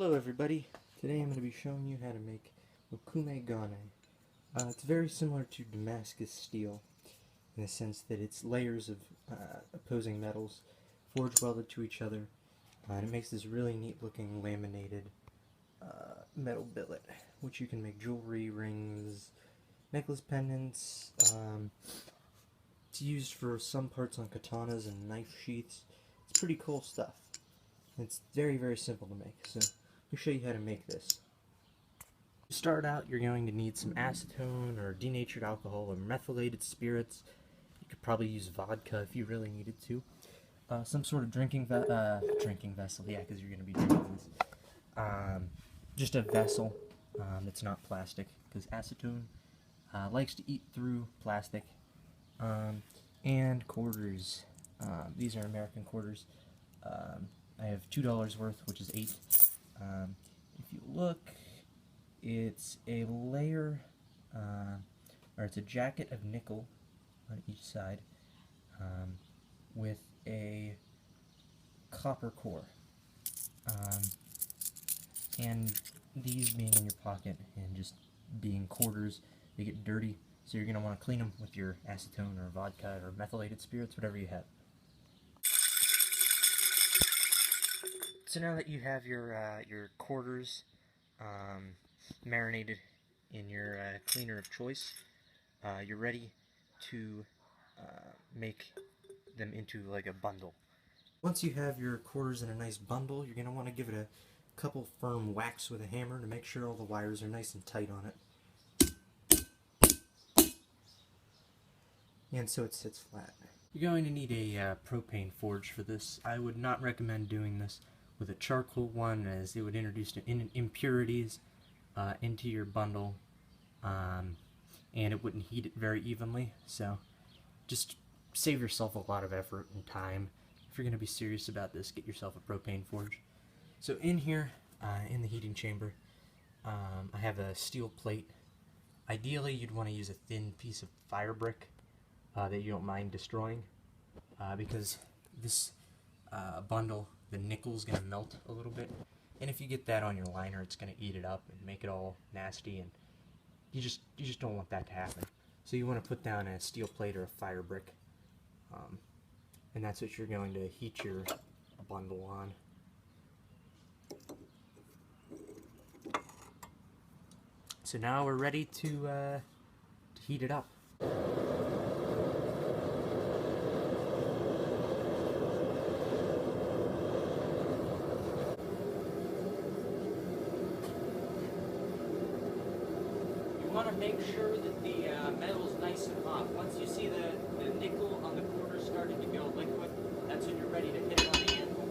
Hello everybody, today I'm going to be showing you how to make Mokume-gane. It's very similar to Damascus steel in the sense that it's layers of opposing metals forged welded to each other, and it makes this really neat looking laminated metal billet, which you can make jewelry, rings, necklace pendants. It's used for some parts on katanas and knife sheaths. It's pretty cool stuff. It's very simple to make, so let me show you how to make this. To start out, you're going to need some acetone or denatured alcohol or methylated spirits. You could probably use vodka if you really needed to. Some sort of drinking vessel, yeah, because you're going to be drinking this. Just a vessel that's not plastic, because acetone likes to eat through plastic. And quarters. These are American quarters. I have $2 worth, which is 8. If you look, it's a layer, or it's a jacket of nickel on each side, with a copper core. And these being in your pocket and just being quarters, they get dirty, so you're going to want to clean them with your acetone or vodka or methylated spirits, whatever you have. So now that you have your quarters marinated in your cleaner of choice, you're ready to make them into like a bundle. Once you have your quarters in a nice bundle, you're going to want to give it a couple firm whacks with a hammer to make sure all the wires are nice and tight on it. And so it sits flat. You're going to need a propane forge for this. I would not recommend doing this with a charcoal one, as it would introduce impurities into your bundle, and it wouldn't heat it very evenly. So just save yourself a lot of effort and time. If you're going to be serious about this, get yourself a propane forge. So in here, in the heating chamber, I have a steel plate. Ideally, you'd want to use a thin piece of fire brick that you don't mind destroying, because this bundle, the nickel's going to melt a little bit, and if you get that on your liner, it's going to eat it up and make it all nasty, and you just don't want that to happen. So you want to put down a steel plate or a fire brick, and that's what you're going to heat your bundle on. So now we're ready to heat it up. You want to make sure that the metal is nice and hot. Once you see the nickel on the quarter starting to go liquid, that's when you're ready to hit it on the anvil.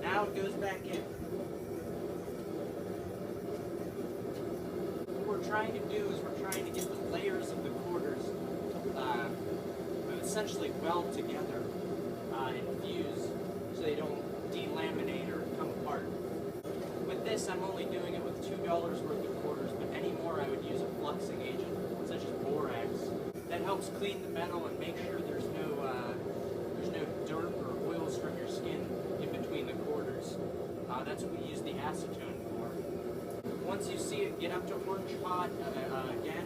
Now it goes back in. What we're trying to do is we're trying to get the layers of the quarters essentially weld together and fuse so they don't delaminate or come apart. With this, I'm only doing it with $2 worth of quarters, but any more I would use a fluxing agent such as borax. That helps clean the metal and make sure there's no dirt or oils from your skin in between the quarters. That's what we use the acetone for. Once you see it get up to orange hot again,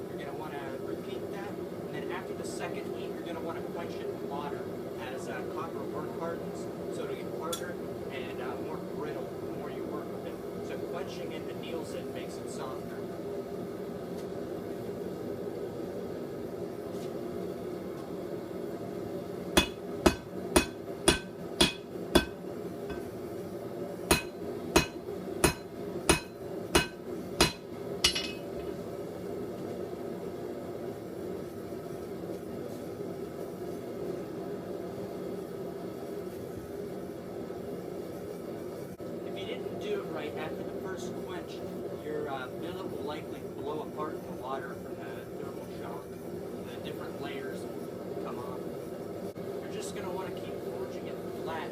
you're going to want to repeat that. And then after the second heat, you're going to want to quench it in water, as copper work hardens, so it'll get harder and more brittle the more you work with it. So quenching it anneals it, makes it softer. Right after the first quench, your billet will likely blow apart in the water from the thermal shock. The different layers come off. You're just going to want to keep forging it flat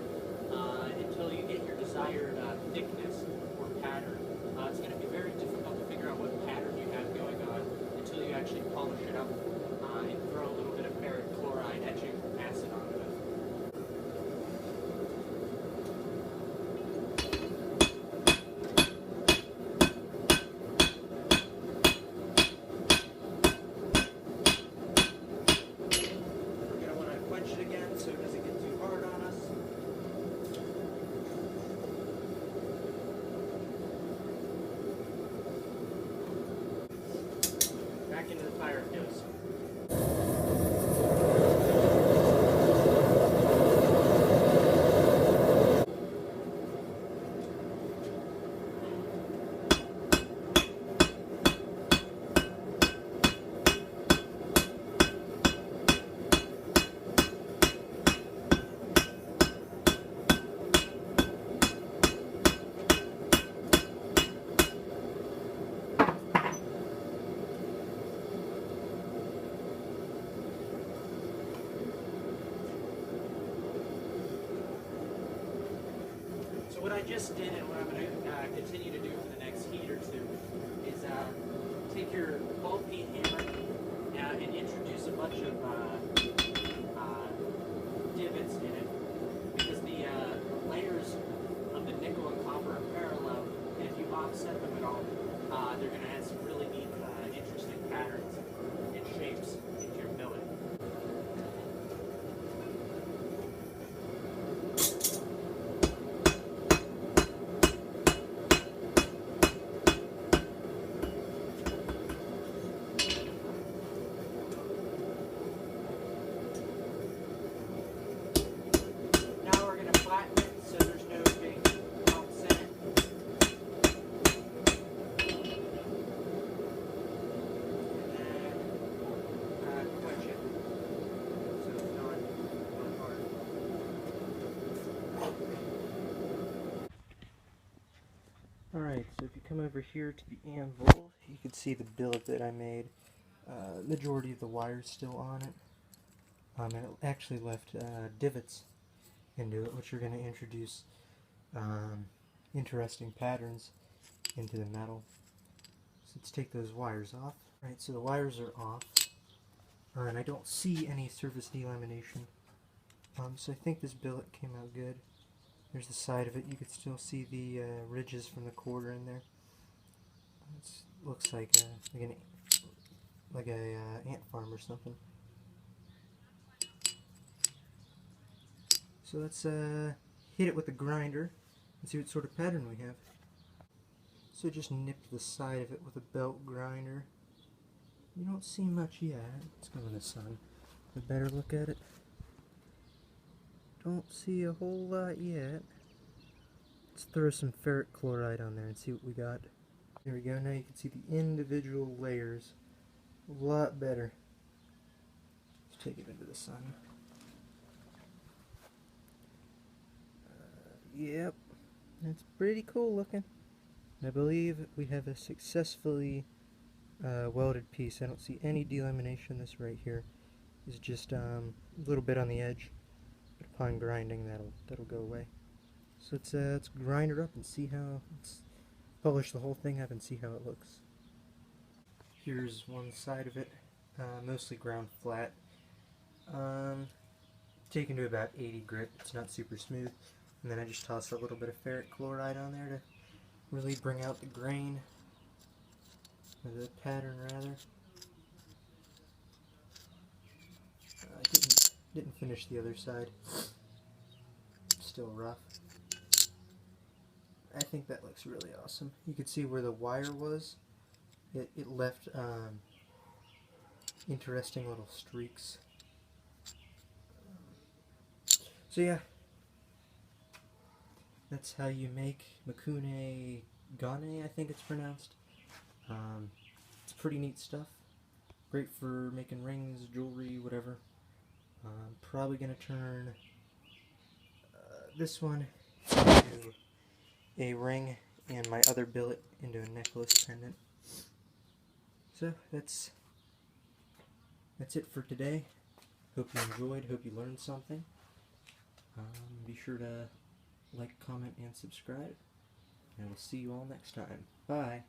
until you get your desired thickness or pattern. It's going to be very difficult to figure out what pattern you have going on until you actually polish it up and throw a little bit of ferric chloride etching acid onto it. We're going to want to quench it again so it doesn't get too hard on us. Back into the fire it goes. So what I just did and what I'm going to continue to do for the next heat or two is take your ball peen hammer and introduce a bunch of divots in it, because the layers of the nickel and copper are parallel, and if you offset them at all, they're going to add some really neat, interesting patterns and shapes into your billet. Now we're going to flatten it so there's no big bumps in it. And then quench it so it's not hard. Alright, so if you come over here to the anvil, you can see the billet that I made. Majority of the wire's still on it. And it actually left divots into it, which are going to introduce interesting patterns into the metal. So let's take those wires off. Alright, so the wires are off, and I don't see any surface delamination. So I think this billet came out good. There's the side of it. You can still see the ridges from the quarter in there. It looks like a ant farm or something. So let's hit it with a grinder and see what sort of pattern we have. So just nip the side of it with a belt grinder. You don't see much yet. Let's go in the sun. A better look at it. Don't see a whole lot yet. Let's throw some ferric chloride on there and see what we got. There we go. Now you can see the individual layers a lot better. Let's take it into the sun. Yep, that's pretty cool looking. I believe we have a successfully welded piece. I don't see any delamination. This right here is just a little bit on the edge, but upon grinding that'll go away. So let's grind it up and see how. Let's polish the whole thing up and see how it looks. Here's one side of it, mostly ground flat. Taken to about 80 grit. It's not super smooth. And then I just toss a little bit of ferric chloride on there to really bring out the grain, or the pattern rather. I didn't finish the other side. Still rough. I think that looks really awesome. You can see where the wire was. It left interesting little streaks. So yeah. That's how you make Mokume-gane, I think it's pronounced. It's pretty neat stuff. Great for making rings, jewelry, whatever. I'm probably going to turn this one into a ring and my other billet into a necklace pendant. So that's it for today. Hope you enjoyed, hope you learned something. Be sure to like, comment, and subscribe. And we'll see you all next time. Bye!